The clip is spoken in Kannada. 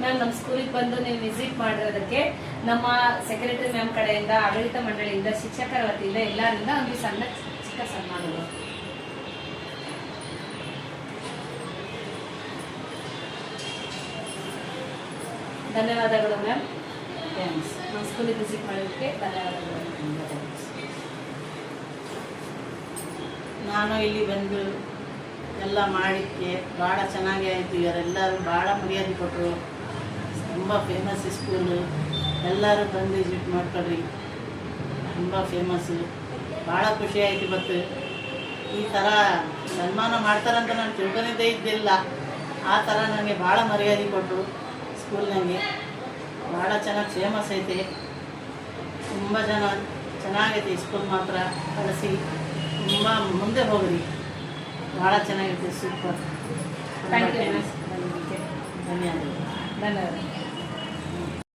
ಮ್ಯಾಮ್ ನಮ್ಮ ಸ್ಕೂಲಿಗೆ ಬಂದು ನೀವು ವಿಸಿಟ್ ಮಾಡಿರೋದಕ್ಕೆ ನಮ್ಮ ಸೆಕ್ರೆಟರಿ ಮ್ಯಾಮ್ ಕಡೆಯಿಂದ, ಆಡಳಿತ ಮಂಡಳಿಯಿಂದ, ಶಿಕ್ಷಕರ ವತಿಯಿಂದ ಎಲ್ಲರಿಂದ ಒಂದು ಸಣ್ಣ ಚಿಕ್ಕ ಸನ್ಮಾನಗಳು. ಧನ್ಯವಾದಗಳು ಮ್ಯಾಮ್. ಥ್ಯಾಂಕ್ಸ್. ನಮ್ಮ ಸ್ಕೂಲಿಗೆ ವಿಸಿಟ್ ಮಾಡೋದಕ್ಕೆ ಧನ್ಯವಾದಗಳು. ನಾನು ಇಲ್ಲಿ ಬಂದು ಎಲ್ಲ ಮಾಡಿಕ್ಕೆ ಭಾಳ ಚೆನ್ನಾಗಿ ಆಯಿತು. ಇವರೆಲ್ಲರೂ ಭಾಳ ಮರ್ಯಾದೆ ಕೊಟ್ಟರು. ತುಂಬ ಫೇಮಸ್ ಸ್ಕೂಲು, ಎಲ್ಲರೂ ಬಂದು ವಿಸಿಟ್ ಮಾಡ್ಕೊಳ್ರಿ. ತುಂಬ ಫೇಮಸ್ಸು, ಭಾಳ ಖುಷಿ ಆಯಿತು. ಇವತ್ತು ಈ ಥರ ಸನ್ಮಾನ ಮಾಡ್ತಾರಂತ ನಾನು ತಿಳ್ಕೊಂಡಿದ್ದೇ ಇದ್ದಿಲ್ಲ. ಆ ಥರ ನನಗೆ ಭಾಳ ಮರ್ಯಾದೆ ಕೊಟ್ಟರು. ಸ್ಕೂಲ್ನಾಗೆ ಭಾಳ ಚೆನ್ನಾಗಿ ಫೇಮಸ್ ಐತೆ. ತುಂಬ ಜನ ಚೆನ್ನಾಗೈತೆ ಸ್ಕೂಲ್. ಮಾತ್ರ ಕಳಿಸಿ ತುಂಬ ಮುಂದೆ ಹೋಗ್ರಿ. ಭಾಳ ಚೆನ್ನಾಗಿರುತ್ತೆ. ಸೂಪರ್. Thank you. ಧನ್ಯವಾದಗಳು. ಧನ್ಯವಾದ.